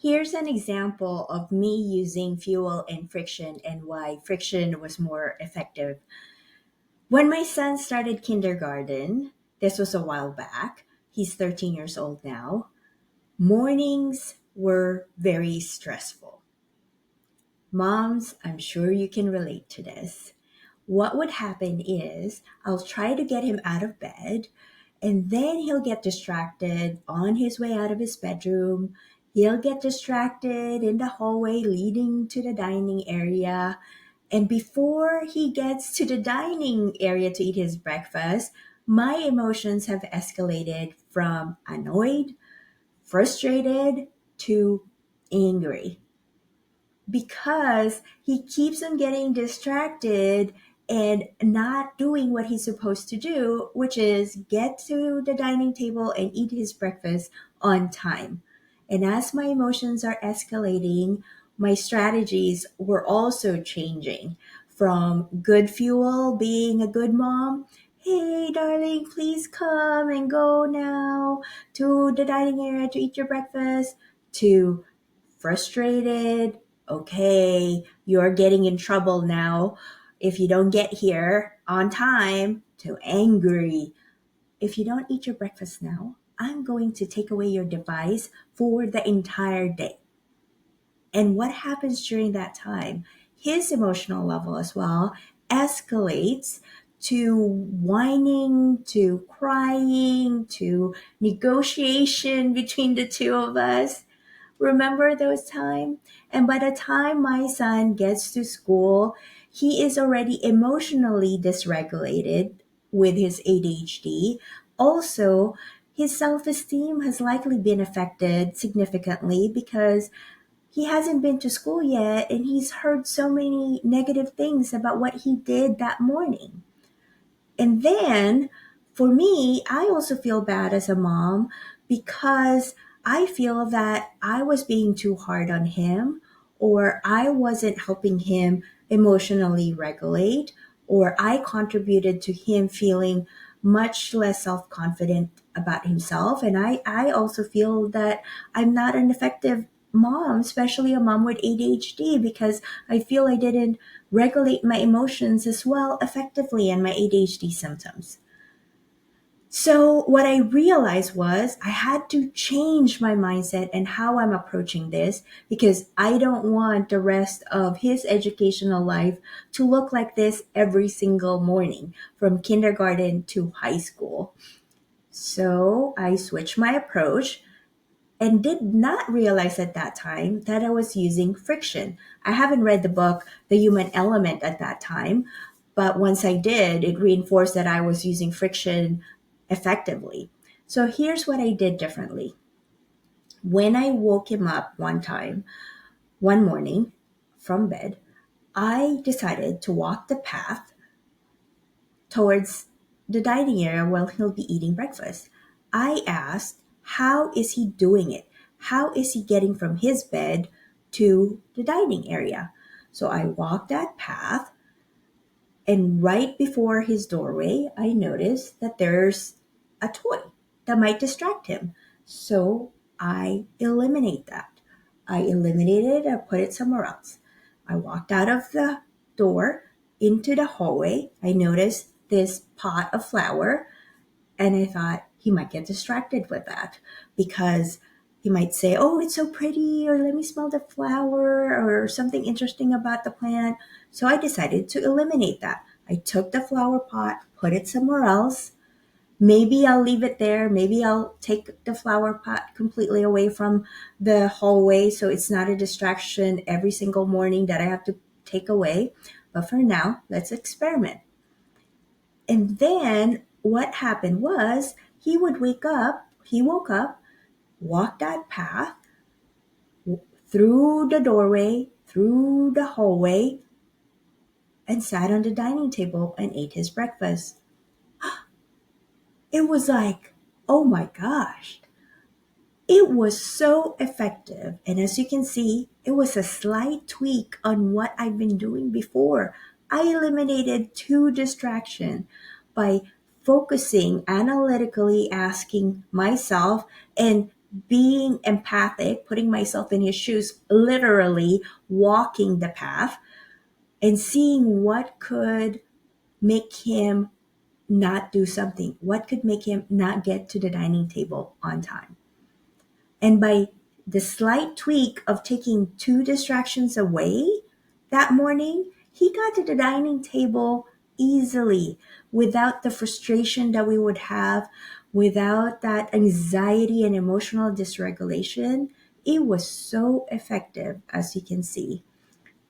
Here's an example of me using fuel and friction and why friction was more effective. When my son started kindergarten, this was a while back, he's 13 years old now, mornings were very stressful. Moms, I'm sure you can relate to this. What would happen is I'll try to get him out of bed, and then he'll get distracted on his way out of his bedroom. He'll get distracted in the hallway leading to the dining area. And before he gets to the dining area to eat his breakfast, my emotions have escalated from annoyed, frustrated, to angry because he keeps on getting distracted and not doing what he's supposed to do, which is get to the dining table and eat his breakfast on time. And as my emotions are escalating, my strategies were also changing from good fuel, being a good mom. Hey, darling, please come and go now to the dining area to eat your breakfast, to frustrated. Okay, you're getting in trouble now if you don't get here on time, to angry. If you don't eat your breakfast now, I'm going to take away your device for the entire day. And what happens during that time? His emotional level as well escalates to whining, to crying, to negotiation between the two of us. Remember those times? And by the time my son gets to school, he is already emotionally dysregulated with his ADHD. Also, his self esteem has likely been affected significantly because he hasn't been to school yet and he's heard so many negative things about what he did that morning. And then for me, I also feel bad as a mom because I feel that I was being too hard on him, or I wasn't helping him emotionally regulate, or I contributed to him feeling much less self confident about himself. And I also feel that I'm not an effective mom, especially a mom with ADHD, because I feel I didn't regulate my emotions as well effectively and my ADHD symptoms. So, what I realized was I had to change my mindset and how I'm approaching this because I don't want the rest of his educational life to look like this every single morning from kindergarten to high school. So, I switched my approach and did not realize at that time that I was using friction. I haven't read the book, The Human Element, at that time, but once I did, it reinforced that I was using friction effectively. So here's what I did differently. When I woke him up one morning from bed, I decided to walk the path towards the dining area while he'll be eating breakfast. I asked, how is he doing it? How is he getting from his bed to the dining area? So I walked that path, and right before his doorway, I noticed that there's a toy that might distract him. So I eliminate that. I eliminated it, I put it somewhere else. I walked out of the door into the hallway. I noticed this pot of flour, and I thought he might get distracted with that because he might say, oh, it's so pretty, or let me smell the flower, or something interesting about the plant. So I decided to eliminate that. I took the flower pot, put it somewhere else. Maybe I'll leave it there. Maybe I'll take the flower pot completely away from the hallway so it's not a distraction every single morning that I have to take away. But for now, let's experiment. And then what happened was he woke up, walked that path through the doorway, through the hallway, and sat on the dining table and ate his breakfast. It was like, oh my gosh, it was so effective. And as you can see, it was a slight tweak on what I've been doing before. I eliminated two distractions by focusing analytically, asking myself and being empathic, putting myself in his shoes, literally walking the path and seeing what could make him not do something, what could make him not get to the dining table on time. And by the slight tweak of taking two distractions away that morning, he got to the dining table easily without the frustration that we would have, without that anxiety and emotional dysregulation. It was so effective, as you can see.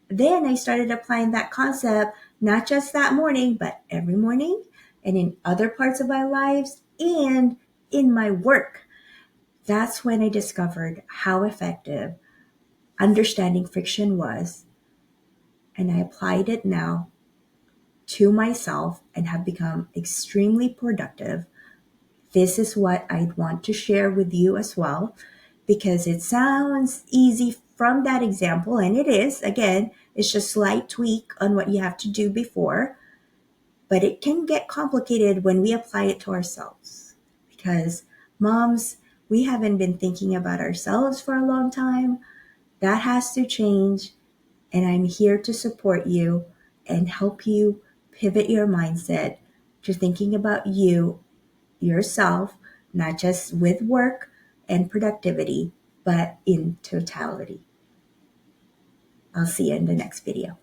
Then I started applying that concept, not just that morning, but every morning and in other parts of my lives and in my work. That's when I discovered how effective understanding friction was. And I applied it now to myself and have become extremely productive. This is what I'd want to share with you as well, because it sounds easy from that example, and it is. Again, it's just a slight tweak on what you have to do before, but it can get complicated when we apply it to ourselves. Because moms, we haven't been thinking about ourselves for a long time. That has to change, and I'm here to support you and help you pivot your mindset to thinking about you, yourself, not just with work and productivity, but in totality. I'll see you in the next video.